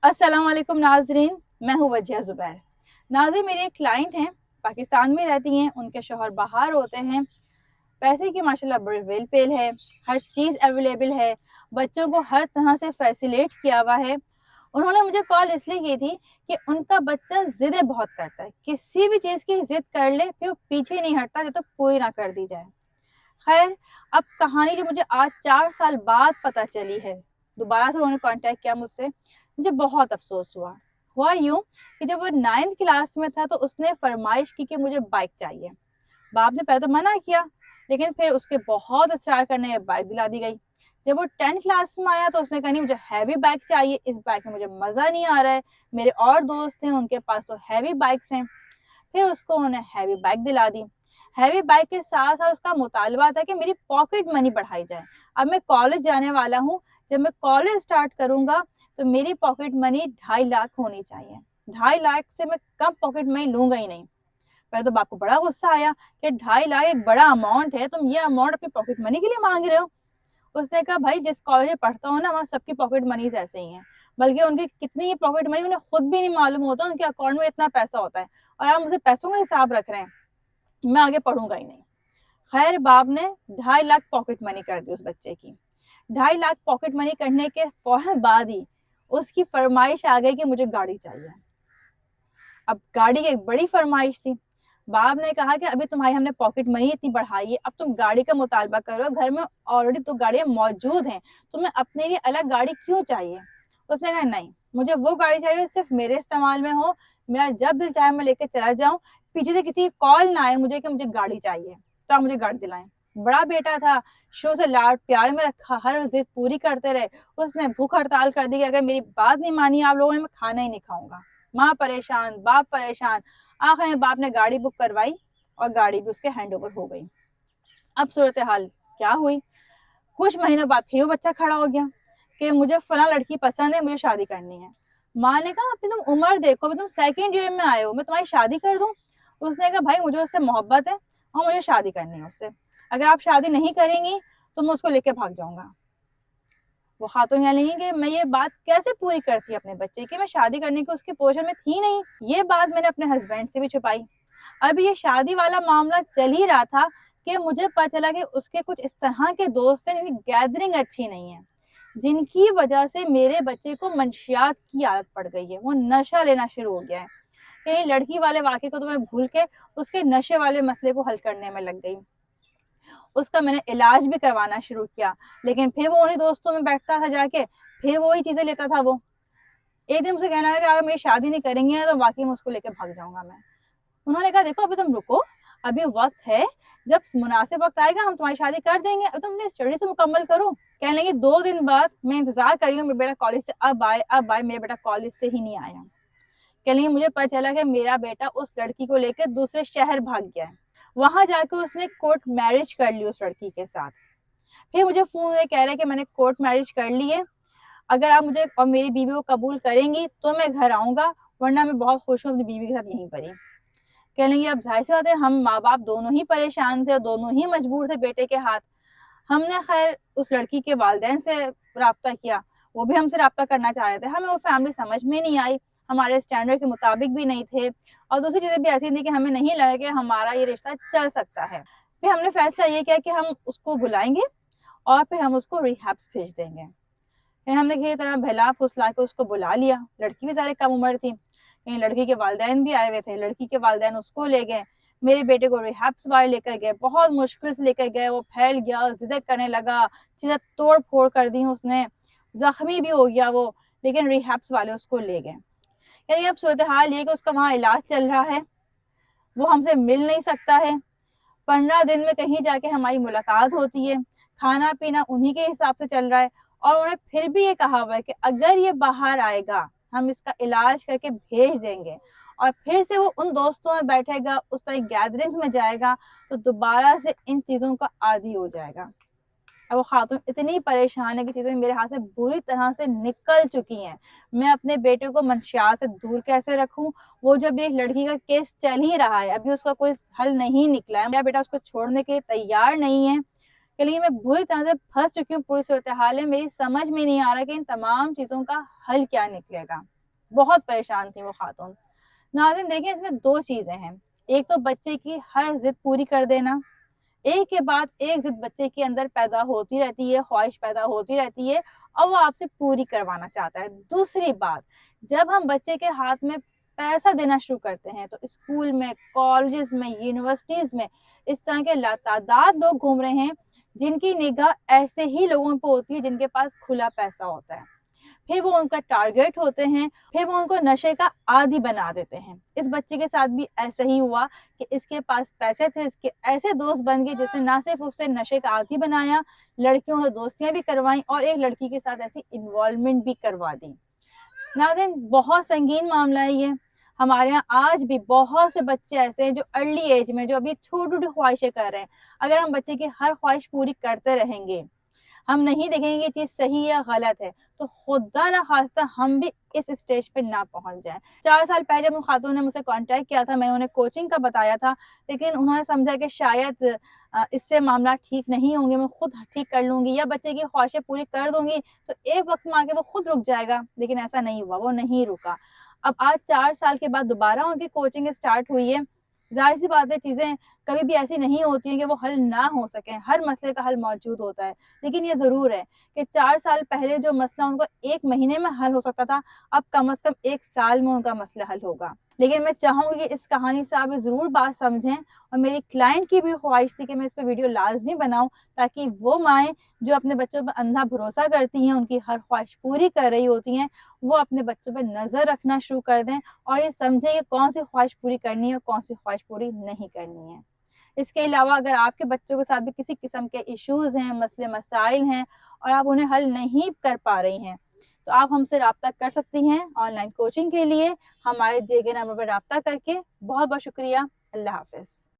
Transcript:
अस्सलाम वालेकुम नाजरीन, मैं हूँ वजिया ज़ुबैर। नाज़रीन, मेरी एक क्लाइंट हैं, पाकिस्तान में रहती हैं, उनके शौहर बाहर होते हैं। पैसे की माशाल्लाह बड़ी वेल पेल है, हर चीज़ अवेलेबल है, बच्चों को हर तरह से फैसिलेट किया हुआ है। उन्होंने मुझे कॉल इसलिए की थी कि उनका बच्चा ज़िदें बहुत करता है, किसी भी चीज़ की ज़िद कर ले फिर वो पीछे नहीं हटता जब तक पूरी ना कर दी जाए। खैर, अब कहानी जो मुझे आज 4 साल बाद पता चली है, दोबारा से उन्होंने कॉन्टैक्ट किया मुझसे, मुझे बहुत अफ़सोस हुआ। हुआ यूँ कि जब वो 9th क्लास में था तो उसने फ़रमाइश की कि मुझे बाइक चाहिए। बाप ने पहले तो मना किया, लेकिन फिर उसके बहुत इसरार करने पे बाइक दिला दी गई। जब वो 10th क्लास में आया तो उसने कहा नहीं मुझे हैवी बाइक चाहिए, इस बाइक में मुझे मज़ा नहीं आ रहा है। मेरे और दोस्त हैं उनके पास तो हैवी बाइक्स हैं। फिर उसको उन्होंने हैवी बाइक दिला दी। हैवी बाइक के साथ-साथ उसका मुतालबा था कि मेरी पॉकेट मनी बढ़ाई जाए। अब मैं कॉलेज जाने वाला हूँ, जब मैं कॉलेज स्टार्ट करूँगा तो मेरी पॉकेट मनी 2.5 लाख होनी चाहिए। 2.5 लाख से मैं कम पॉकेट मनी लूँगा ही नहीं। पहले तो बाप को बड़ा गुस्सा आया कि 2.5 लाख एक बड़ा अमाउंट है, तुम ये अमाउंट अपनी पॉकेट मनी के लिए माँग रहे हो। उसने कहा भाई जिस कॉलेज में पढ़ता हूँ ना वहाँ सबकी पॉकेट मनीज ऐसे ही हैं, बल्कि उनकी कितनी ही पॉकेट मनी उन्हें खुद भी नहीं मालूम होता उनके अकाउंट में इतना पैसा होता है, और आप मुझे पैसों का हिसाब रख रहे हैं, मैं आगे पढ़ूंगा ही नहीं। खैर, बाप ने 2.5 लाख पॉकेट मनी कर दी उस बच्चे की। 2.5 लाख पॉकेट मनी करने के फौरन बाद ही उसकी फरमाइश आ गई कि मुझे गाड़ी चाहिए। अब गाड़ी की एक बड़ी फरमाइश थी। बाप ने कहा कि अभी तुम्हारी हमने पॉकेट मनी इतनी बढ़ाई है, अब तुम गाड़ी का मुतालबा करो, घर में ऑलरेडी तो गाड़ियां मौजूद हैं, तुम्हें अपने लिए अलग गाड़ी क्यों चाहिए। उसने कहा नहीं, मुझे वो गाड़ी चाहिए सिर्फ मेरे इस्तेमाल में हो, मेरा जब दिल चाहे मैं लेकर चला जाऊं, पीछे से किसी की कॉल ना आए मुझे कि मुझे गाड़ी चाहिए, तो आप मुझे गाड़ी दिलाएं। बड़ा बेटा था, शुरू से लाड प्यार में रखा, हर जिद पूरी करते रहे। उसने भूख हड़ताल कर दी कि अगर मेरी बात नहीं मानी आप लोगों ने, मैं खाना ही नहीं खाऊंगा। माँ परेशान, बाप परेशान। आखिर में बाप ने गाड़ी बुक करवाई और गाड़ी भी उसके हैंड ओवर हो गई। अब सूरत हाल क्या हुई, कुछ महीनों बाद फिर वो बच्चा खड़ा हो गया कि मुझे फला लड़की पसंद है, मुझे शादी करनी है। माँ ने कहा अपनी तुम उम्र देखो, अभी तुम 2nd ईयर में आए हो, मैं तुम्हारी शादी कर दूं। उसने कहा भाई मुझे उससे मोहब्बत है और मुझे शादी करनी है उससे, अगर आप शादी नहीं करेंगी तो मैं उसको लेके भाग जाऊंगा। वो खातून यहाँ नहीं कि मैं ये बात कैसे पूरी करती अपने बच्चे की, मैं शादी करने की उसकी पोजीशन में थी नहीं। ये बात मैंने अपने हस्बैंड से भी छुपाई। अब ये शादी वाला मामला चल ही रहा था कि मुझे पता चला कि उसके कुछ इस तरह के दोस्त हैं जिनकी गैदरिंग अच्छी नहीं है, जिनकी वजह से मेरे बच्चे को मंशियात की आदत पड़ गई है, वो नशा लेना शुरू हो गया है। कहीं लड़की वाले वाक़े को तो मैं भूल के उसके नशे वाले मसले को हल करने में लग गई। उसका मैंने इलाज भी करवाना शुरू किया, लेकिन फिर वो उन्हीं दोस्तों में बैठता था जाके, फिर वही चीज़ें लेता था वो। एक दिन मुझसे कहने लगा कि अगर मेरी शादी नहीं करेंगे तो वाक़ई में उसको लेके भाग जाऊँगा मैं। उन्होंने कहा देखो अभी तुम रुको, अभी वक़्त है, जब मुनासिब वक़्त आएगा हम तुम्हारी शादी कर देंगे, अब तुम अपनी स्टडीज़ तो मुकम्मल करो। कहने लगी 2 दिन बाद मैं इंतज़ार कर रही हूँ मेरा बेटा कॉलेज से अब आए, मेरा बेटा कॉलेज से ही नहीं आया। कहने लगी मुझे पता चला कि मेरा बेटा उस लड़की को लेकर दूसरे शहर भाग गया है। वहाँ जाके उसने कोर्ट मैरिज कर ली उस लड़की के साथ। फिर मुझे फ़ोन ये कह रहे हैं कि मैंने कोर्ट मैरिज कर ली है, अगर आप मुझे और मेरी बीवी को कबूल करेंगी तो मैं घर आऊँगा, वरना मैं बहुत खुश हूँ अपनी बीवी के साथ यहीं पर ही। कह लेंगे अब ज़ाहिर-सी बात है हम माँ-बाप दोनों ही परेशान थे और दोनों ही मजबूर थे बेटे के हाथ। हमने खैर उस लड़की के वालिदैन से राब्ता किया, वो भी हमसे राब्ता करना चाह रहे थे। हमें वो फैमिली समझ में नहीं आई, हमारे स्टैंडर्ड के मुताबिक भी नहीं थे, और दूसरी चीज़ें भी ऐसी थी कि हमें नहीं लगा कि हमारा ये रिश्ता चल सकता है। फिर हमने फैसला ये किया कि हम उसको बुलाएँगे और फिर हम उसको रिहैब्स भेज देंगे। फिर हमने किसी तरह बहला-फुसला के उसको बुला लिया। लड़की भी ज़ाहिर कम उम्र थी। कहीं लड़की के वालिदैन भी आए हुए थे, लड़की के वालिदैन उसको ले गए। मेरे बेटे को रिहैब्स वाले लेकर गए, बहुत मुश्किल से लेकर गए, वो फैल गया, ज़िद करने लगा, चीज़ें तोड़-फोड़ कर दी उसने, ज़ख्मी भी हो गया वो, लेकिन रिहैब्स वाले उसको ले गए। यानी अब सूरत-ए-हाल ये है कि उसका वहाँ इलाज चल रहा है, वो हमसे मिल नहीं सकता है। 15 दिन में कहीं जाके हमारी मुलाकात होती है, खाना-पीना उन्हीं के हिसाब से चल रहा है, और उन्होंने फिर भी ये कहा हुआ है कि अगर ये बाहर आएगा, हम इसका इलाज करके भेज देंगे, और फिर से वो उन दोस्तों में बैठेगा, उस तरह गैदरिंग्स में जाएगा, तो दोबारा से इन चीज़ों का आदी हो जाएगा। अब वो खातून इतनी परेशान है कि चीज़ें मेरे हाथ से बुरी तरह से निकल चुकी हैं। मैं अपने बेटे को मंशियात से दूर कैसे रखूँ? वो जब एक लड़की का केस चल ही रहा है, अभी उसका कोई हल नहीं निकला है। मेरा बेटा उसको छोड़ने के लिए तैयार नहीं है, کہ لیکن میں بری طرح سے پھنس چکی ہوں پوری صورتحال میں، میری سمجھ میں نہیں آ رہا کہ ان تمام چیزوں کا حل کیا نکلے گا۔ بہت پریشان تھی وہ خاتون۔ ناظرین دیکھیں اس میں دو چیزیں ہیں، ایک تو بچے کی ہر ضد پوری کر دینا، ایک کے بعد ایک ضد بچے کے اندر پیدا ہوتی رہتی ہے، خواہش پیدا ہوتی رہتی ہے اور وہ آپ سے پوری کروانا چاہتا ہے۔ دوسری بات، جب ہم بچے کے ہاتھ میں پیسہ دینا شروع کرتے ہیں تو اسکول میں، کالجز میں، یونیورسٹیز میں اس طرح کے لاتعداد لوگ گھوم رہے ہیں جن کی نگاہ ایسے ہی لوگوں پہ ہوتی ہے جن کے پاس کھلا پیسہ ہوتا ہے، پھر وہ ان کا ٹارگیٹ ہوتے ہیں، پھر وہ ان کو نشے کا عادی بنا دیتے ہیں۔ اس بچے کے ساتھ بھی ایسا ہی ہوا کہ اس کے پاس پیسے تھے، اس کے ایسے دوست بن گئے جس نے نہ صرف اسے نشے کا عادی بنایا، لڑکیوں سے دوستیاں بھی کروائیں اور ایک لڑکی کے ساتھ ایسی انوالومنٹ بھی کروا دی۔ ناظرین بہت سنگین معاملہ ہے یہ۔ ہمارے یہاں آج بھی بہت سے بچے ایسے ہیں جو ارلی ایج میں جو ابھی چھوٹی چھوٹی خواہشیں کر رہے ہیں۔ اگر ہم بچے کی ہر خواہش پوری کرتے رہیں گے، ہم نہیں دیکھیں گے یہ چیز صحیح یا غلط ہے، تو خدا نہ خواستہ ہم بھی اس اسٹیج پہ نہ پہنچ جائیں۔ 4 سال پہلے جب ان خاتون نے مجھ سے کانٹیکٹ کیا تھا، میں انہیں کوچنگ کا بتایا تھا، لیکن انہوں نے سمجھا کہ شاید اس سے معاملہ ٹھیک نہیں ہوں گے، میں خود ٹھیک کر لوں گی یا بچے کی خواہشیں پوری کر دوں گی تو ایک وقت میں آ کے وہ خود رک جائے گا، لیکن ایسا نہیں ہوا، وہ نہیں رکا۔ اب آج 4 سال کے بعد دوبارہ ان کی کوچنگ اسٹارٹ ہوئی ہے۔ ظاہر سی بات ہے چیزیں کبھی بھی ایسی نہیں ہوتی ہیں کہ وہ حل نہ ہو سکیں، ہر مسئلے کا حل موجود ہوتا ہے، لیکن یہ ضرور ہے کہ 4 سال پہلے جو مسئلہ ان کو 1 مہینے میں حل ہو سکتا تھا، اب کم از کم 1 سال میں ان کا مسئلہ حل ہوگا۔ لیکن میں چاہوں گی کہ اس کہانی سے آپ ضرور بات سمجھیں، اور میری کلائنٹ کی بھی خواہش تھی کہ میں اس پہ ویڈیو لازمی بناؤں تاکہ وہ مائیں جو اپنے بچوں پر اندھا بھروسہ کرتی ہیں، ان کی ہر خواہش پوری کر رہی ہوتی ہیں، وہ اپنے بچوں پہ نظر رکھنا شروع کر دیں اور یہ سمجھیں کہ کون سی خواہش پوری کرنی ہے اور کون سی خواہش پوری نہیں کرنی ہے۔ اس کے علاوہ اگر آپ کے بچوں کے ساتھ بھی کسی قسم کے ایشوز ہیں، مسئلے مسائل ہیں اور آپ انہیں حل نہیں کر پا رہی ہیں، تو آپ ہم سے رابطہ کر سکتی ہیں آن لائن کوچنگ کے لیے ہمارے دیے گئے نمبر پر رابطہ کر کے۔ بہت بہت شکریہ۔ اللہ حافظ۔